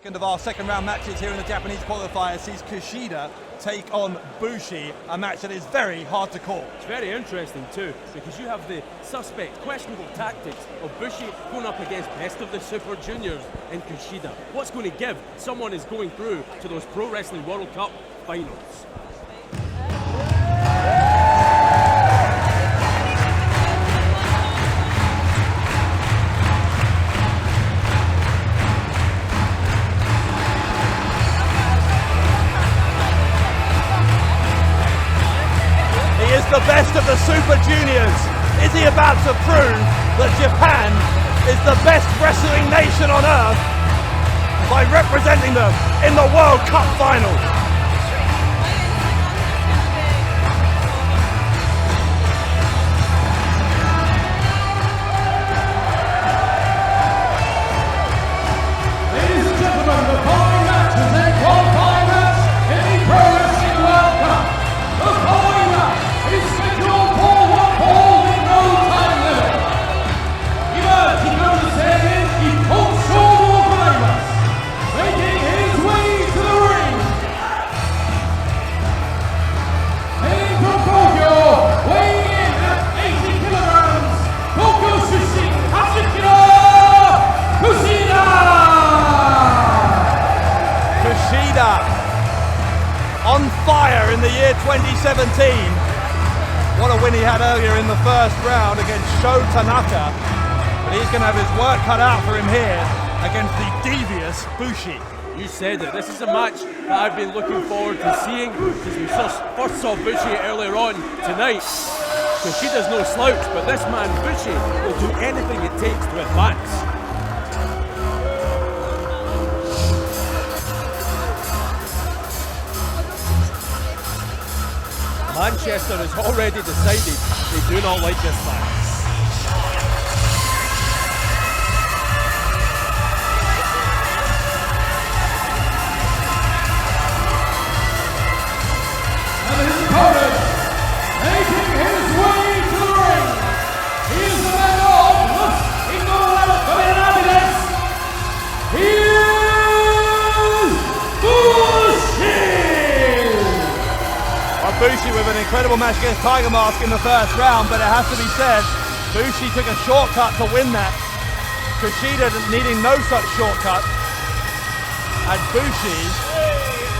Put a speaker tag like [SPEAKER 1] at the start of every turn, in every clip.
[SPEAKER 1] Second of our second round matches here in the Japanese qualifier sees Kushida take on Bushi, a match that is very hard to call.
[SPEAKER 2] It's very interesting too, because you have the suspect, questionable tactics of Bushi going up against best of the Super Juniors in Kushida. What's going to give someone is going through to those Pro Wrestling World Cup finals?
[SPEAKER 1] The best of the Super Juniors. Is he about to prove that Japan is the best wrestling nation on earth by representing them in the World Cup finals?
[SPEAKER 3] Ladies and gentlemen, the following match is a qualifying match in the Pro Wrestling World Cup. The following match is scheduled for one fall with no time limit. 今、時間の制限一本勝負を行います。Making his way to the ring. Heading from Tokyo, weighing in at 80 kilograms, Tokyo Shushi, Hashikiro Kushida!
[SPEAKER 1] Kushida on fire in the year 2017. What a win he had earlier in the first round against Sho Tanaka. But he's going to have his work cut out for him here against the devious Bushi.
[SPEAKER 2] You said it. This is a match that I've been looking forward to seeing since we first saw Bushi earlier on tonight. Kushida's no slouch, but this man Bushi will do anything it takes to advance. Manchester has already decided they do not like this match.
[SPEAKER 3] And his opponent, making his way to the ring, he is the man of los Ingobernables. He is Bushi!
[SPEAKER 1] Bushi with an incredible match against Tiger Mask in the first round, but it has to be said, Bushi took a shortcut to win that. Kushida needing no such shortcut. And Bushi,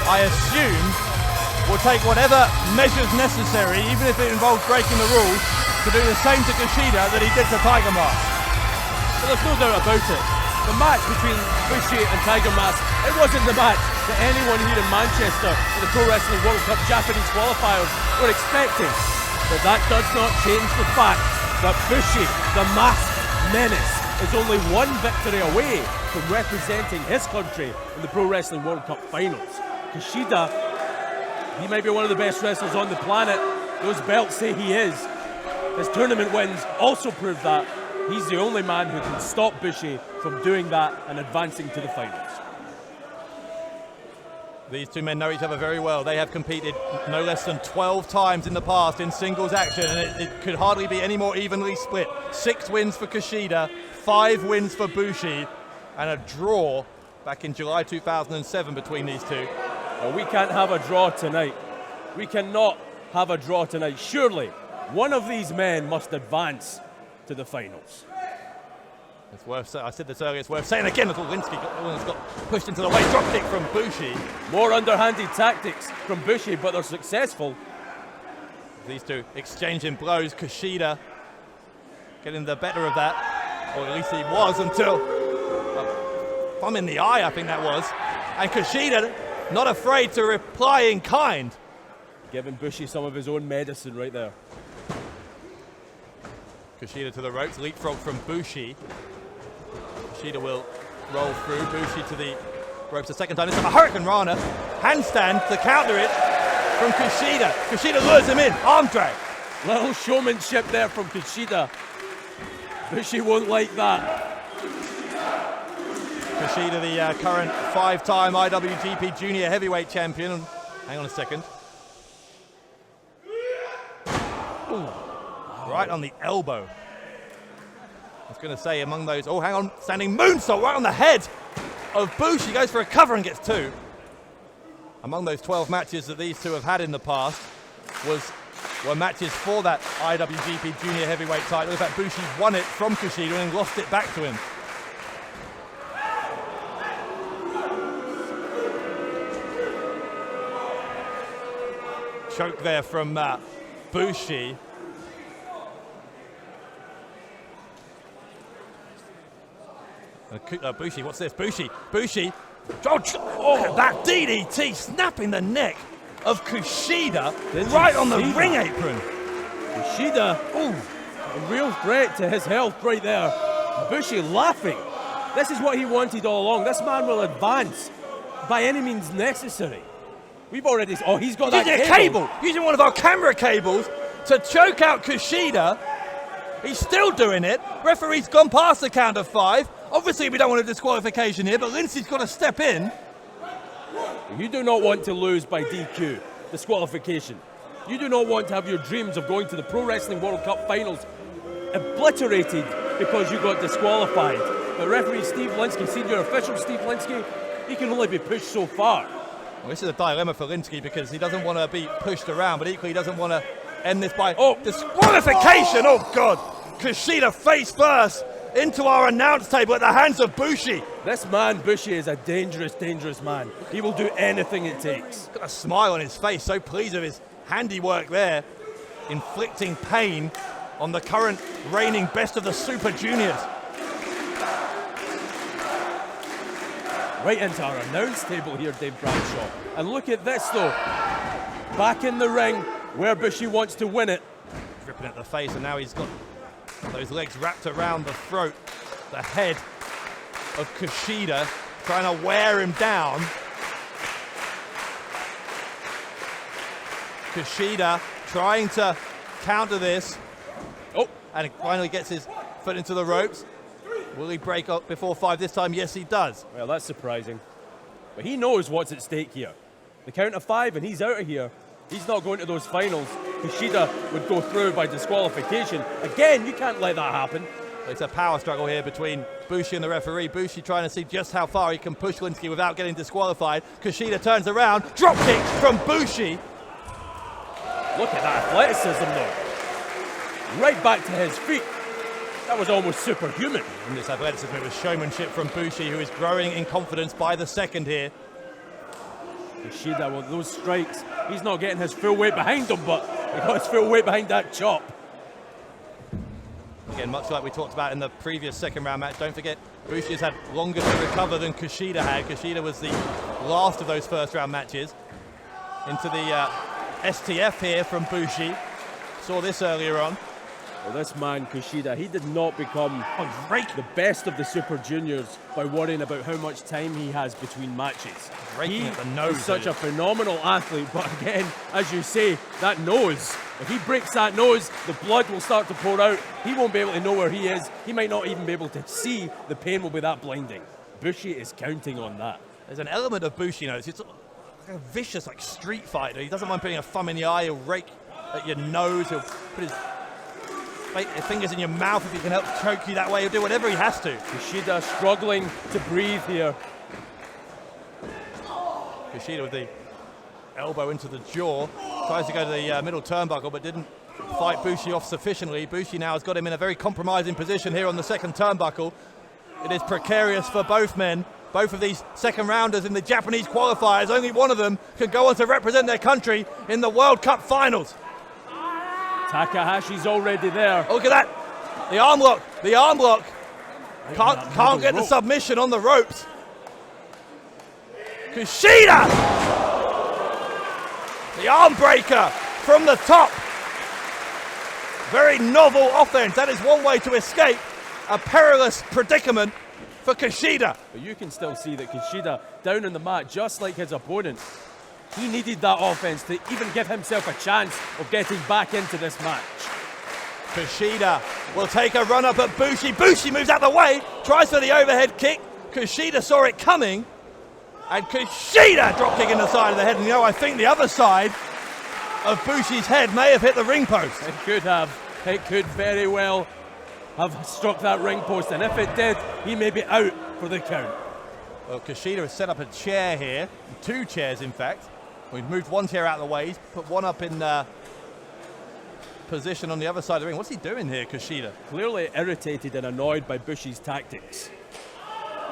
[SPEAKER 1] I assume, will take whatever measures necessary, even if it involves breaking the rules, to do the same to Kushida that he did to Tiger Mask.
[SPEAKER 2] Well, there's no doubt about it. The match between Bushi and Tiger Mask, it wasn't the match that anyone here in Manchester for the Pro Wrestling World Cup Japanese qualifiers were expecting. But that does not change the fact that Bushi, the masked menace, is only one victory away from representing his country in the Pro Wrestling World Cup finals. Kushida, he might be one of the best wrestlers on the planet. Those belts say he is. His tournament wins also prove that. He's the only man who can stop Bushi from doing that and advancing to the finals.
[SPEAKER 1] These two men know each other very well. They have competed no less than 12 times in the past in singles action, and it could hardly be any more evenly split. 6 wins for Kushida, 5 wins for Bushi, and a draw back in July 2007 between these two.
[SPEAKER 2] Well, we can't have a draw tonight. We cannot have a draw tonight. Surely, one of these men must advance to the finals.
[SPEAKER 1] It's worth, I said this earlier, it's worth saying again, little Linsky got pushed into the way, drop kick from Bushi.
[SPEAKER 2] More underhanded tactics from Bushi, but they're successful.
[SPEAKER 1] These two exchanging blows, Kushida getting the better of that, or at least he was until a thumb in the eye, I think that was. And Kushida not afraid to reply in kind.
[SPEAKER 2] Giving Bushi some of his own medicine right there.
[SPEAKER 1] Kushida to the ropes, leapfrog from Bushi. Kushida will roll through, Bushi to the ropes a second time. This time a Hurricane Rana, handstand to counter it from Kushida. Kushida lures him in, arm drag.
[SPEAKER 2] Little showmanship there from Kushida. Bushi won't like that.
[SPEAKER 1] Kushida, the current 5-time IWGP Junior Heavyweight Champion. Hang on a second. Ooh. Right on the elbow. I was going to say among those, oh hang on, standing moonsault right on the head. of Bushi. Goes for a cover and gets 2. Among those 12 matches that these two have had in the past were matches for that IWGP Junior Heavyweight title. In fact, Bushi won it from Kushida and lost it back to him. Choke there from Bushi. Bushi, what's this? Bushi. Oh, that DDT snapping the neck of Kushida right on the ring apron.
[SPEAKER 2] Kushida, a real threat to his health right there. Bushi laughing. This is what he wanted all along. This man will advance by any means necessary. We've already, he's got that cable.
[SPEAKER 1] Using one of our camera cables to choke out Kushida. He's still doing it. Referee's gone past the count of 5. Obviously, we don't want a disqualification here, but Lindsay's got to step in.
[SPEAKER 2] You do not want to lose by DQ, disqualification. You do not want to have your dreams of going to the Pro Wrestling World Cup Finals obliterated because you got disqualified. But referee Steve Linsky, senior official Steve Linsky, he can only be pushed so far.
[SPEAKER 1] Well, this is a dilemma for Linsky because he doesn't want to be pushed around, but equally he doesn't want to end this by disqualification. Oh, God. Kushida face first into our announce table at the hands of Bushi.
[SPEAKER 2] This man, Bushi, is a dangerous, dangerous man. He will do anything it takes.
[SPEAKER 1] Got a smile on his face, so pleased with his handiwork there, inflicting pain on the current reigning best of the Super Juniors.
[SPEAKER 2] Right into our announce table here, Dave Bradshaw. And look at this, though. Back in the ring, where Bushi wants to win it.
[SPEAKER 1] Ripping at the face, and now he's got those legs wrapped around the throat, the head of Kushida, trying to wear him down. Kushida trying to counter this. Oh, and he finally gets his foot into the ropes. Will he break up before 5 this time? Yes, he does.
[SPEAKER 2] Well, that's surprising. But he knows what's at stake here. The count of 5 and he's out of here. He's not going to those finals. Kushida would go through by disqualification. Again, you can't let that happen.
[SPEAKER 1] It's a power struggle here between Bushi and the referee. Bushi trying to see just how far he can push Linsky without getting disqualified. Kushida turns around, drop kick from Bushi.
[SPEAKER 2] Look at that athleticism though. Right back to his feet. That was almost superhuman.
[SPEAKER 1] And this athleticism, it was showmanship from Bushi, who is growing in confidence by the second here.
[SPEAKER 2] Kushida with those strikes, he's not getting his full weight behind him, but he got his full weight behind that chop.
[SPEAKER 1] Again, much like we talked about in the previous second round match, don't forget, Bushi has had longer to recover than Kushida had. Kushida was the last of those first round matches. Into the STF here from Bushi. Saw this earlier on.
[SPEAKER 2] Well, this man, Kushida, he did not become the best of the Super Juniors by worrying about how much time he has between matches.
[SPEAKER 1] Raking at the nose.
[SPEAKER 2] He's such a phenomenal athlete, but again, as you say, that nose, if he breaks that nose, the blood will start to pour out. He won't be able to know where he is. He might not even be able to see. The pain will be that blinding. Bushi is counting on that.
[SPEAKER 1] There's an element of Bushi, it's like a vicious, like street fighter. He doesn't mind putting a thumb in the eye. He'll rake at your nose. He'll put his fingers in your mouth if he can help choke you that way. He'll do whatever he has to.
[SPEAKER 2] Kushida struggling to breathe here.
[SPEAKER 1] Kushida with the elbow into the jaw. Tries to go to the middle turnbuckle, but didn't fight Bushi off sufficiently. Bushi now has got him in a very compromising position here on the second turnbuckle. It is precarious for both men. Both of these second rounders in the Japanese qualifiers, only one of them can go on to represent their country in the World Cup finals.
[SPEAKER 2] Takahashi's already there.
[SPEAKER 1] Oh, look at that. The arm lock. The arm lock. Can't get the submission on the ropes. Kushida! The arm breaker from the top. Very novel offense. That is one way to escape a perilous predicament for Kushida.
[SPEAKER 2] But you can still see that Kushida down on the mat, just like his opponent, he needed that offense to even give himself a chance of getting back into this match.
[SPEAKER 1] Kushida will take a run up at Bushi. Bushi moves out the way, tries for the overhead kick. Kushida saw it coming, and Kushida drop kick in the side of the head. And I think the other side of Bushi's head may have hit the ring post.
[SPEAKER 2] It could have. It could very well have struck that ring post, and if it did, he may be out for the count.
[SPEAKER 1] Well, Kushida has set up a chair here, 2 chairs in fact. We've moved 1 chair out of the way, he's put 1 up in position on the other side of the ring. What's he doing here, Kushida?
[SPEAKER 2] Clearly irritated and annoyed by Bushi's tactics.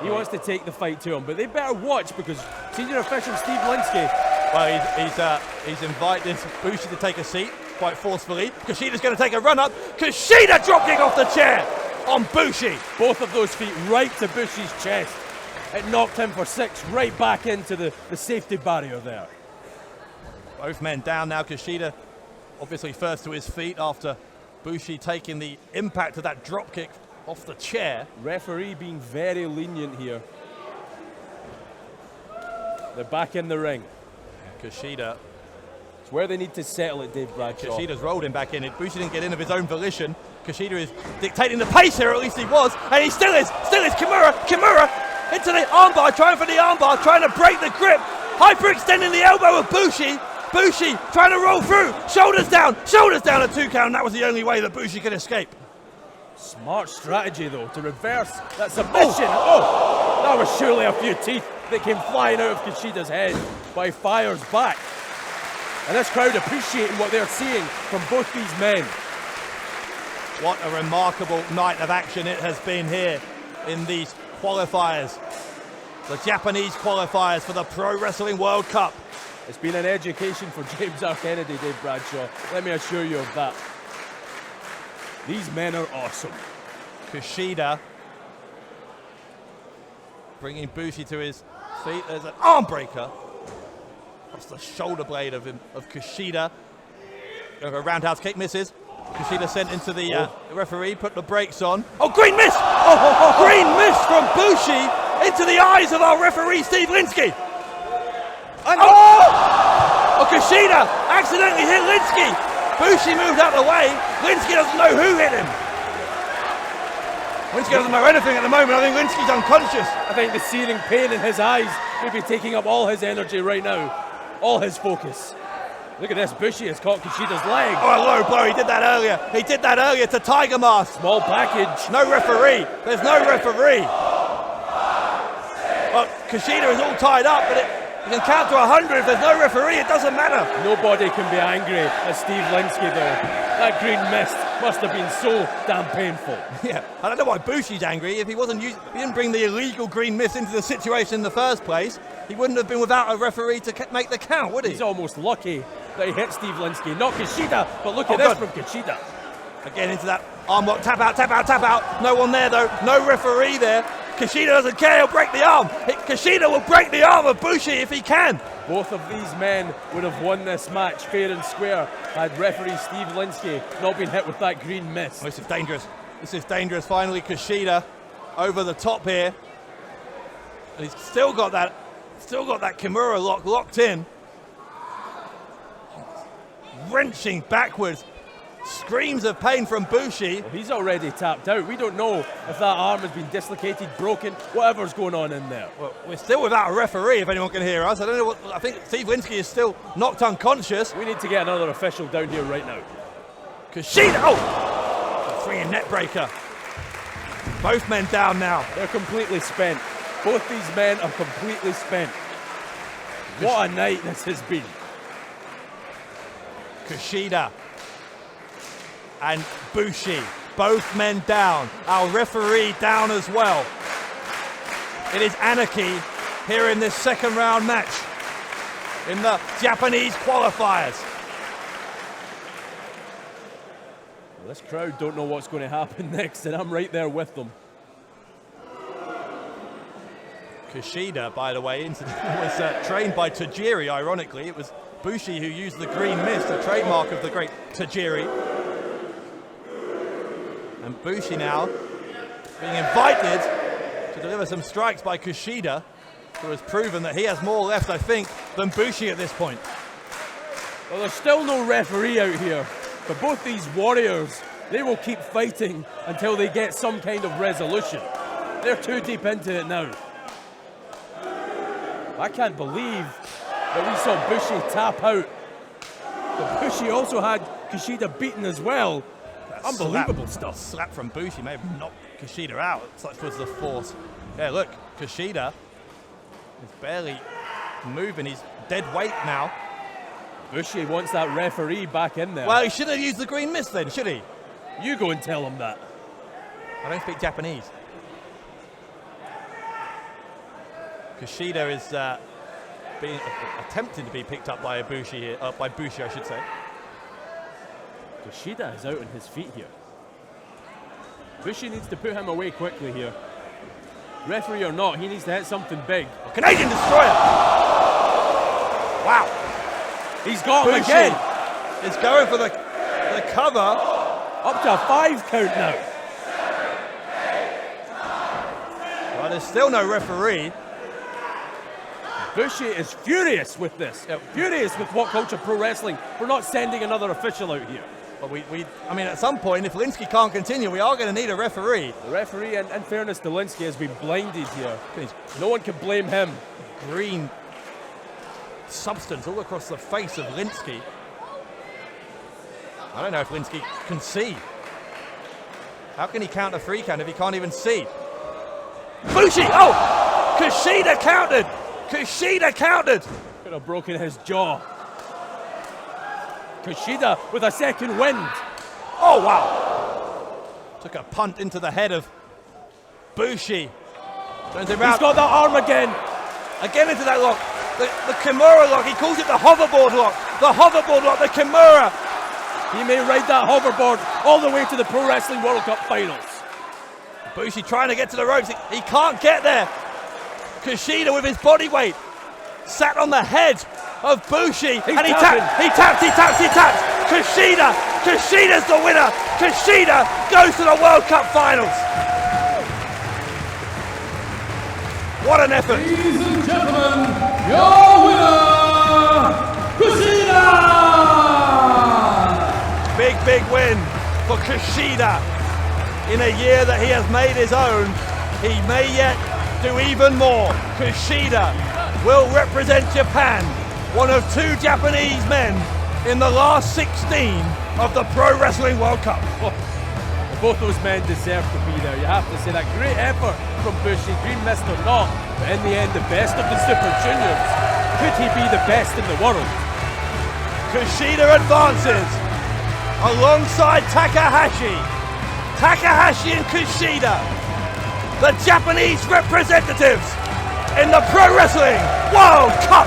[SPEAKER 2] He wants to take the fight to him, but they better watch because senior official Steve Linsky.
[SPEAKER 1] Well, he's invited Bushi to take a seat quite forcefully. Kushida's going to take a run up. Kushida dropkick off the chair on Bushi.
[SPEAKER 2] Both of those feet right to Bushi's chest. It knocked him for 6 right back into the safety barrier there.
[SPEAKER 1] Both men down now. Kushida obviously first to his feet after Bushi taking the impact of that dropkick off the chair.
[SPEAKER 2] Referee being very lenient here. They're back in the ring.
[SPEAKER 1] Kushida.
[SPEAKER 2] It's where they need to settle it, Dave Bradshaw.
[SPEAKER 1] Kushida's rolled him back in. Bushi didn't get in of his own volition. Kushida is dictating the pace here, or at least he was, and he still is. Kimura into the armbar, trying for the armbar, trying to break the grip. Hyperextending the elbow of Bushi. Bushi trying to roll through. Shoulders down a 2 count. That was the only way that Bushi could escape.
[SPEAKER 2] Smart strategy though to reverse that submission. Oh, that was surely a few teeth that came flying out of Kushida's head, but he fires back. And this crowd appreciating what they're seeing from both these men.
[SPEAKER 1] What a remarkable night of action it has been here in these qualifiers. The Japanese qualifiers for the Pro Wrestling World Cup.
[SPEAKER 2] It's been an education for James R. Kennedy, Dave Bradshaw. Let me assure you of that. These men are awesome.
[SPEAKER 1] Kushida bringing Bushi to his feet. There's an arm breaker. That's the shoulder blade of Kushida. A roundhouse kick misses. Kushida sent into the referee, put the brakes on. Oh, green miss! Green miss from Bushi into the eyes of our referee, Steve Linsky. And Kushida accidentally hit Linsky. Bushi moved out of the way. Linsky doesn't know who hit him. Linsky doesn't know anything at the moment. I think Linsky's unconscious.
[SPEAKER 2] I think the searing pain in his eyes may be taking up all his energy right now. All his focus. Look at this, Bushi has caught Kushida's leg.
[SPEAKER 1] Oh, a low blow, he did that earlier. He did that earlier to Tiger Mask.
[SPEAKER 2] Small package.
[SPEAKER 1] No referee, there's no referee. Well, Kushida is all tied up, but you can count to 100 if there's no referee, it doesn't matter.
[SPEAKER 2] Nobody can be angry at Steve Linsky though. That green mist must have been so damn painful.
[SPEAKER 1] Yeah, I don't know why Bushi's angry. If he didn't bring the illegal green mist into the situation in the first place, he wouldn't have been without a referee to make the count, would he?
[SPEAKER 2] He's almost lucky that he hit Steve Linsky, not Kushida, but look at this from Kushida.
[SPEAKER 1] Again into that arm lock, tap out. No one there though, no referee there. Kushida doesn't care, he'll break the arm. Kushida will break the arm of Bushi if he can.
[SPEAKER 2] Both of these men would have won this match fair and square had referee Steve Linsky not been hit with that green mist.
[SPEAKER 1] Oh, this is dangerous. This is dangerous. Finally, Kushida over the top here. And he's still got that Kimura lock locked in. Wrenching backwards. Screams of pain from Bushi.
[SPEAKER 2] Well, he's already tapped out. We don't know if that arm has been dislocated, broken, whatever's going on in there.
[SPEAKER 1] Well, we're still without a referee, if anyone can hear us. I don't know what. I think Steve Linsky is still knocked unconscious.
[SPEAKER 2] We need to get another official down here right now.
[SPEAKER 1] Kushida! Oh! Swinging net breaker. Both men down now.
[SPEAKER 2] They're completely spent. Both these men are completely spent. What a night this has been.
[SPEAKER 1] Kushida and Bushi, both men down. Our referee down as well. It is anarchy here in this second round match in the Japanese qualifiers.
[SPEAKER 2] Well, this crowd don't know what's going to happen next, and I'm right there with them.
[SPEAKER 1] Kushida, by the way, was trained by Tajiri, ironically. It was Bushi who used the green mist, a trademark of the great Tajiri. And Bushi now being invited to deliver some strikes by Kushida, who has proven that he has more left, I think, than Bushi at this point.
[SPEAKER 2] Well, there's still no referee out here, but both these warriors, they will keep fighting until they get some kind of resolution. They're too deep into it now. I can't believe that we saw Bushi tap out. But Bushi also had Kushida beaten as well. Unbelievable stuff.
[SPEAKER 1] Slap from Bushi may have knocked Kushida out. Such was the force. Yeah, look, Kushida He's barely moving. He's dead weight now.
[SPEAKER 2] Bushi wants that referee back in there.
[SPEAKER 1] Well, he shouldn't have used the green mist then, should he?
[SPEAKER 2] You go and tell him that.
[SPEAKER 1] I don't speak Japanese. Kushida is attempting to be picked up by Bushi here, by Bushi, I should say.
[SPEAKER 2] Kushida is out on his feet here. Bushi needs to put him away quickly here. Referee or not, he needs to hit something big.
[SPEAKER 1] Canadian Destroyer! Wow!
[SPEAKER 2] He's got him
[SPEAKER 1] Bushi
[SPEAKER 2] again!
[SPEAKER 1] is going for the cover.
[SPEAKER 2] Up to a 5 count now.
[SPEAKER 1] Well, there's still no referee.
[SPEAKER 2] Bushi is furious with this. Furious with What Culture Pro Wrestling for not sending another official out here.
[SPEAKER 1] But I mean, at some point, if Linsky can't continue, we are going to need a referee.
[SPEAKER 2] The referee, and in fairness to Linsky, has been blinded here. No one can blame him.
[SPEAKER 1] Green substance all across the face of Linsky. I don't know if Linsky can see. How can he count a 3 count if he can't even see? Bushi! Oh! Kushida countered! Kushida countered!
[SPEAKER 2] Could have broken his jaw. Kushida with a second wind.
[SPEAKER 1] Oh, wow! Took a punt into the head of Bushi. Turns him around.
[SPEAKER 2] He's got that arm again.
[SPEAKER 1] Again into that lock. The Kimura lock. He calls it the hoverboard lock. The hoverboard lock, the Kimura.
[SPEAKER 2] He may ride that hoverboard all the way to the Pro Wrestling World Cup Finals.
[SPEAKER 1] Bushi trying to get to the ropes. He can't get there. Kushida with his body weight sat on the head of Bushi. And he taps. Kushida's the winner. Kushida goes to the World Cup Finals. What an effort.
[SPEAKER 3] Ladies and gentlemen, your winner, Kushida!
[SPEAKER 1] Big win for Kushida. In a year that he has made his own, he may yet do even more. Kushida will represent Japan, one of 2 Japanese men in the last 16 of the Pro Wrestling World Cup.
[SPEAKER 2] Oh, both those men deserve to be there. You have to say that. Great effort from Bushi, green mist or not, but in the end, the best of the Super Juniors. Could he be the best in the world?
[SPEAKER 1] Kushida advances alongside Takahashi. Takahashi and Kushida, the Japanese representatives in the Pro Wrestling World Cup.